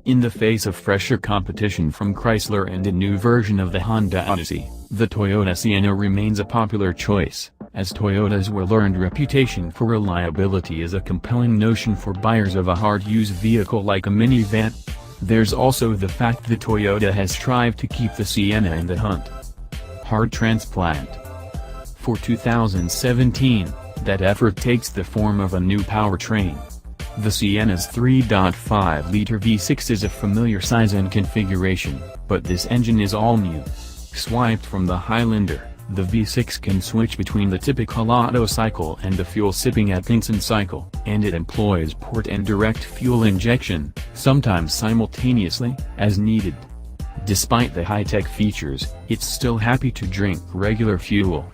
In the face of fresher competition from Chrysler and a new version of the Honda Odyssey, the Toyota Sienna remains a popular choice, as Toyota's well-earned reputation for reliability is a compelling notion for buyers of a hard-use vehicle like a minivan. There's also the fact that Toyota has strived to keep the Sienna in the hunt. Hard transplant. For 2017, that effort takes the form of a new powertrain. The Sienna's 3.5-liter V6 is a familiar size and configuration, but this engine is all new. Swiped from the Highlander, the V6 can switch between the typical Otto cycle and the fuel-sipping Atkinson cycle, and it employs port and direct fuel injection, sometimes simultaneously, as needed. Despite the high-tech features, it's still happy to drink regular fuel.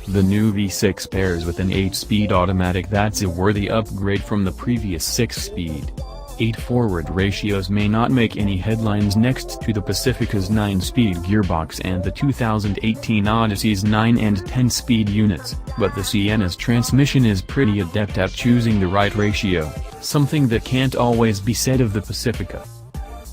The new V6 pairs with an 8-speed automatic that's a worthy upgrade from the previous 6-speed. 8 forward ratios may not make any headlines next to the Pacifica's 9-speed gearbox and the 2018 Odyssey's 9 and 10-speed units, but the Sienna's transmission is pretty adept at choosing the right ratio, something that can't always be said of the Pacifica.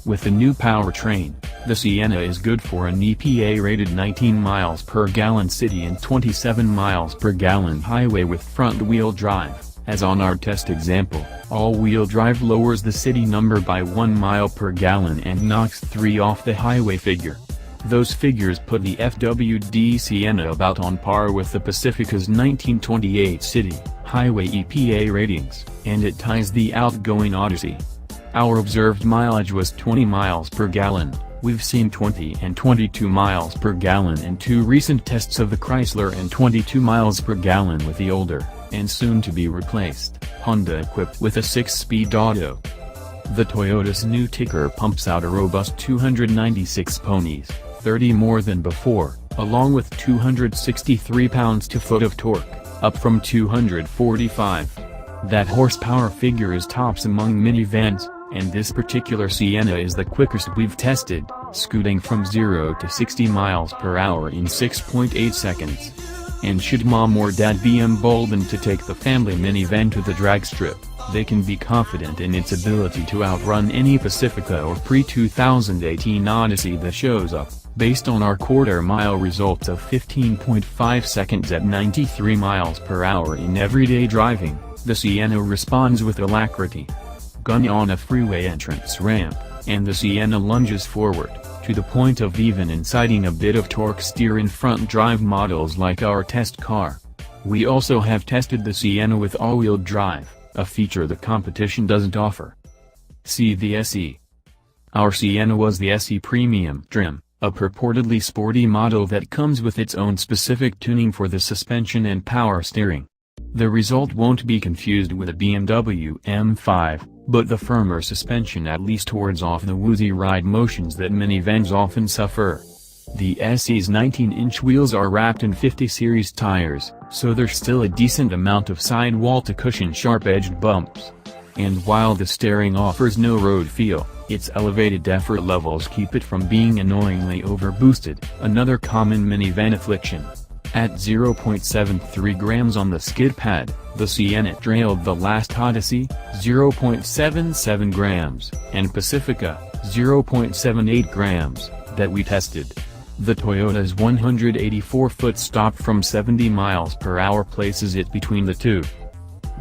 With the new powertrain, the Sienna is good for an EPA-rated 19 miles per gallon city and 27 miles per gallon highway with front-wheel drive. As on our test example, all-wheel drive lowers the city number by 1 mile per gallon and knocks 3 off the highway figure. Those figures put the FWD Sienna about on par with the Pacifica's 1928 city, highway EPA ratings, and it ties the outgoing Odyssey. Our observed mileage was 20 miles per gallon. We've seen 20 and 22 miles per gallon in 2 recent tests of the Chrysler and 22 miles per gallon with the older, and soon-to-be replaced, Honda equipped with a 6-speed auto. The Toyota's new ticker pumps out a robust 296 ponies, 30 more than before, along with 263 pounds-to-foot of torque, up from 245. That horsepower figure is tops among minivans, and this particular Sienna is the quickest we've tested, scooting from 0 to 60 miles per hour in 6.8 seconds. And should mom or dad be emboldened to take the family minivan to the drag strip, they can be confident in its ability to outrun any Pacifica or pre-2018 Odyssey that shows up, based on our quarter-mile results of 15.5 seconds at 93 miles per hour in everyday driving. The Sienna responds with alacrity. Gun on a freeway entrance ramp, and the Sienna lunges forward, to the point of even inciting a bit of torque steer in front-drive models like our test car. We also have tested the Sienna with all-wheel drive, a feature the competition doesn't offer. See the SE. Our Sienna was the SE Premium trim, a purportedly sporty model that comes with its own specific tuning for the suspension and power steering. The result won't be confused with a BMW M5, but the firmer suspension at least wards off the woozy ride motions that minivans often suffer. The SE's 19-inch wheels are wrapped in 50 series tires, so there's still a decent amount of sidewall to cushion sharp-edged bumps. And while the steering offers no road feel, its elevated effort levels keep it from being annoyingly overboosted, another common minivan affliction. At 0.73 grams on the skid pad, the Sienna trailed the last Odyssey, 0.77 grams, and Pacifica, 0.78 grams, that we tested. The Toyota's 184-foot stop from 70 miles per hour places it between the two.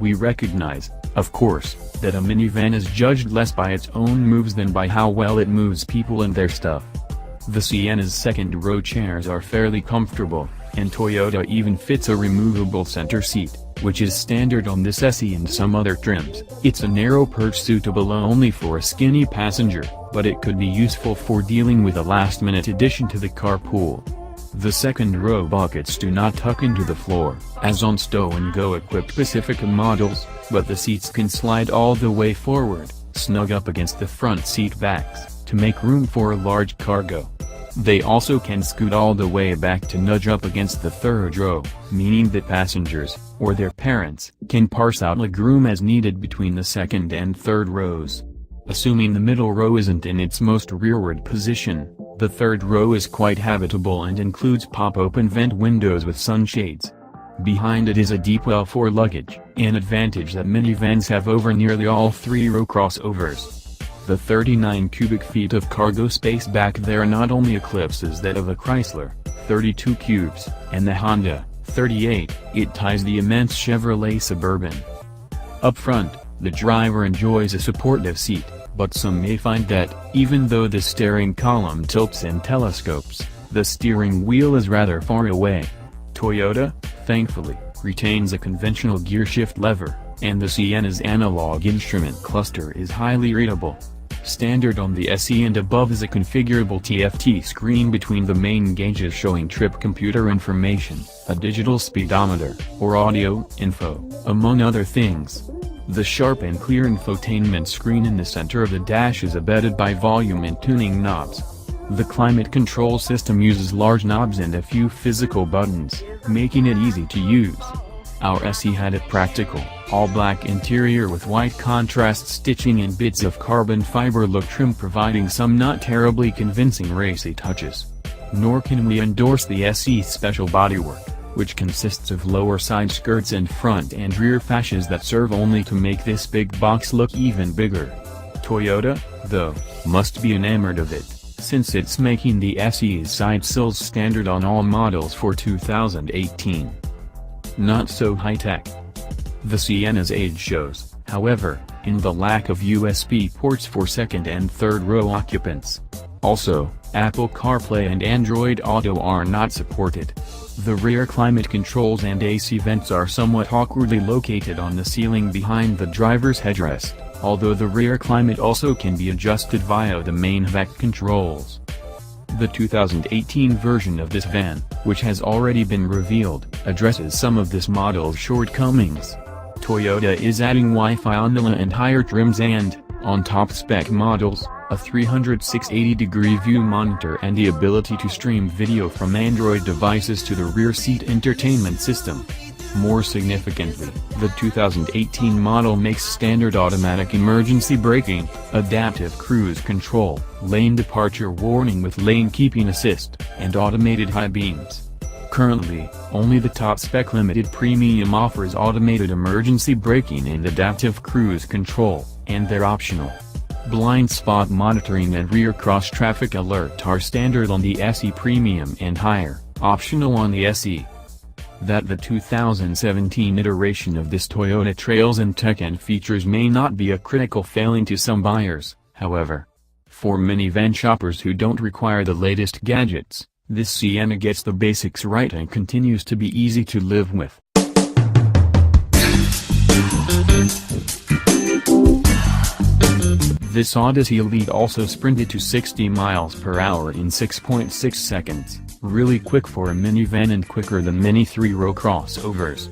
We recognize, of course, that a minivan is judged less by its own moves than by how well it moves people and their stuff. The Sienna's second-row chairs are fairly comfortable, and Toyota even fits a removable center seat, which is standard on this SE and some other trims. It's a narrow perch suitable only for a skinny passenger, but it could be useful for dealing with a last-minute addition to the carpool. The second-row buckets do not tuck into the floor, as on stow-and-go equipped Pacifica models, but the seats can slide all the way forward, snug up against the front seat backs, to make room for a large cargo. They also can scoot all the way back to nudge up against the third row, meaning that passengers, or their parents, can parse out legroom as needed between the second and third rows. Assuming the middle row isn't in its most rearward position, the third row is quite habitable and includes pop-open vent windows with sunshades. Behind it is a deep well for luggage, an advantage that minivans have over nearly all three-row crossovers. The 39 cubic feet of cargo space back there not only eclipses that of a Chrysler, 32 cubes, and the Honda, 38, it ties the immense Chevrolet Suburban. Up front, the driver enjoys a supportive seat, but some may find that, even though the steering column tilts and telescopes, the steering wheel is rather far away. Toyota, thankfully, retains a conventional gearshift lever, and the Sienna's analog instrument cluster is highly readable. Standard on the SE and above is a configurable TFT screen between the main gauges showing trip computer information, a digital speedometer, or audio info, among other things. The sharp and clear infotainment screen in the center of the dash is abetted by volume and tuning knobs. The climate control system uses large knobs and a few physical buttons, making it easy to use. Our SE had a practical, all-black interior with white contrast stitching and bits of carbon fiber look trim providing some not terribly convincing racy touches. Nor can we endorse the SE's special bodywork, which consists of lower side skirts and front and rear fascias that serve only to make this big box look even bigger. Toyota, though, must be enamored of it, since it's making the SE's side sills standard on all models for 2018. Not so high-tech. The Sienna's age shows, however, in the lack of USB ports for second and third row occupants. Also, Apple CarPlay and Android Auto are not supported. The rear climate controls and AC vents are somewhat awkwardly located on the ceiling behind the driver's headrest, although the rear climate also can be adjusted via the main VEC controls. The 2018 version of this van, which has already been revealed, addresses some of this model's shortcomings. Toyota is adding Wi-Fi on the and higher trims and, on top-spec models, a 360-degree view monitor and the ability to stream video from Android devices to the rear seat entertainment system. More significantly, the 2018 model makes standard automatic emergency braking, adaptive cruise control, lane departure warning with lane keeping assist, and automated high beams. Currently, only the top-spec Limited Premium offers automated emergency braking and adaptive cruise control, and they're optional. Blind spot monitoring and rear cross-traffic alert are standard on the SE Premium and higher, optional on the SE. That the 2017 iteration of this Toyota trails in tech and features may not be a critical failing to some buyers, however. For minivan shoppers who don't require the latest gadgets, this Sienna gets the basics right and continues to be easy to live with. This Odyssey Elite also sprinted to 60 miles per hour in 6.6 seconds, really quick for a minivan and quicker than many three-row crossovers.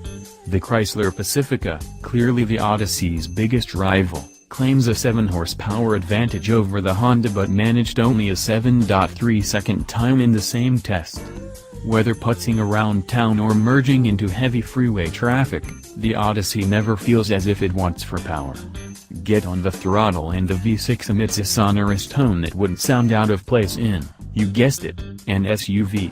The Chrysler Pacifica, clearly the Odyssey's biggest rival, claims a 7-horsepower advantage over the Honda but managed only a 7.3-second time in the same test. Whether putzing around town or merging into heavy freeway traffic, the Odyssey never feels as if it wants for power. Get on the throttle and the V6 emits a sonorous tone that wouldn't sound out of place in, you guessed it, an SUV.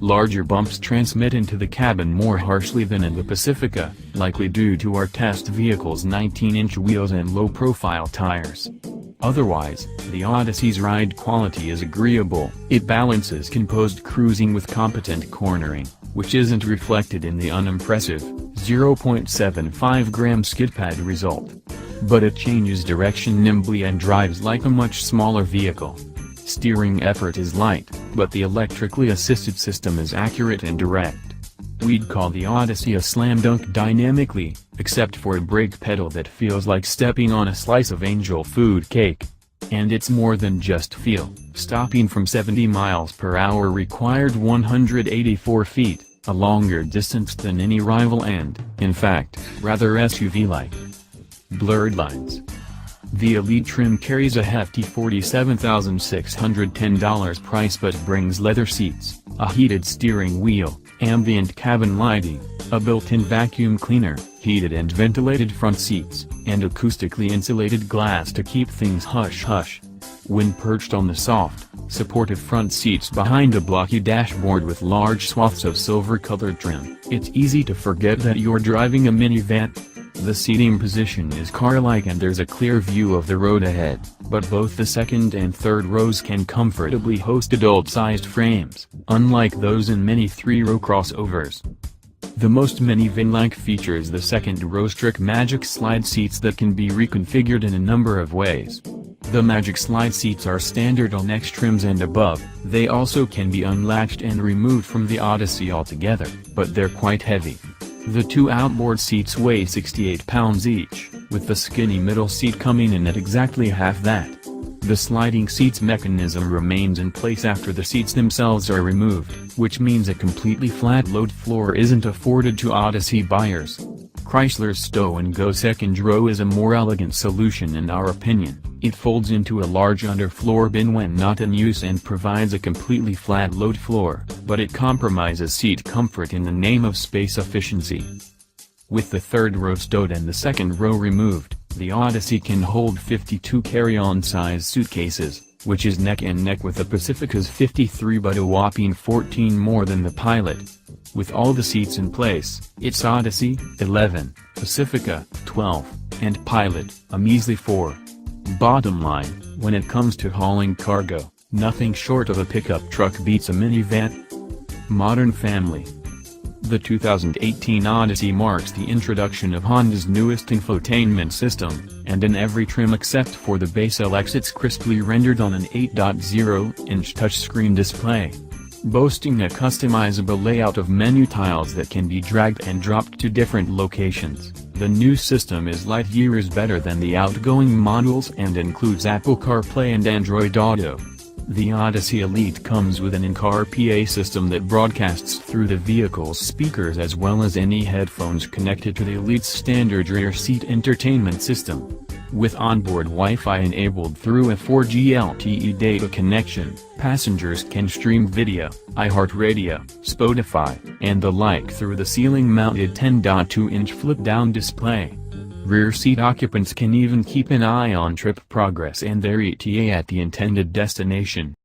Larger bumps transmit into the cabin more harshly than in the Pacifica, likely due to our test vehicle's 19-inch wheels and low-profile tires. Otherwise, the Odyssey's ride quality is agreeable. It balances composed cruising with competent cornering, which isn't reflected in the unimpressive 0.75-gram skid pad result. But it changes direction nimbly and drives like a much smaller vehicle. Steering effort is light, but the electrically assisted system is accurate and direct. We'd call the Odyssey a slam dunk dynamically, except for a brake pedal that feels like stepping on a slice of angel food cake. And it's more than just feel. Stopping from 70 miles per hour required 184 feet, a longer distance than any rival and, in fact, rather SUV-like. Blurred lines. The Elite trim carries a hefty $47,610 price but brings leather seats, a heated steering wheel, ambient cabin lighting, a built-in vacuum cleaner, heated and ventilated front seats, and acoustically insulated glass to keep things hush-hush. When perched on the soft, supportive front seats behind a blocky dashboard with large swaths of silver-colored trim, it's easy to forget that you're driving a minivan. The seating position is car-like and there's a clear view of the road ahead, but both the second and third rows can comfortably host adult-sized frames, unlike those in many three-row crossovers. The most minivan-like feature is the second-row strict Magic Slide seats that can be reconfigured in a number of ways. The Magic Slide seats are standard on X trims and above. They also can be unlatched and removed from the Odyssey altogether, but they're quite heavy. The two outboard seats weigh 68 pounds each, with the skinny middle seat coming in at exactly half that. The sliding seats mechanism remains in place after the seats themselves are removed, which means a completely flat load floor isn't afforded to Odyssey buyers. Chrysler's stow-and-go second row is a more elegant solution in our opinion. It folds into a large underfloor bin when not in use and provides a completely flat load floor, but it compromises seat comfort in the name of space efficiency. With the third row stowed and the second row removed, the Odyssey can hold 52 carry-on size suitcases, which is neck and neck with the Pacifica's 53 but a whopping 14 more than the Pilot. With all the seats in place, it's Odyssey, 11, Pacifica, 12, and Pilot, a measly 4. Bottom line, when it comes to hauling cargo, nothing short of a pickup truck beats a minivan. Modern family. The 2018 Odyssey marks the introduction of Honda's newest infotainment system, and in every trim except for the base LX it's crisply rendered on an 8.0-inch touchscreen display. Boasting a customizable layout of menu tiles that can be dragged and dropped to different locations, the new system is light years better than the outgoing models and includes Apple CarPlay and Android Auto. The Odyssey Elite comes with an in-car PA system that broadcasts through the vehicle's speakers as well as any headphones connected to the Elite's standard rear seat entertainment system. With onboard Wi-Fi enabled through a 4G LTE data connection, passengers can stream video, iHeartRadio, Spotify, and the like through the ceiling-mounted 10.2-inch flip-down display. Rear seat occupants can even keep an eye on trip progress and their ETA at the intended destination.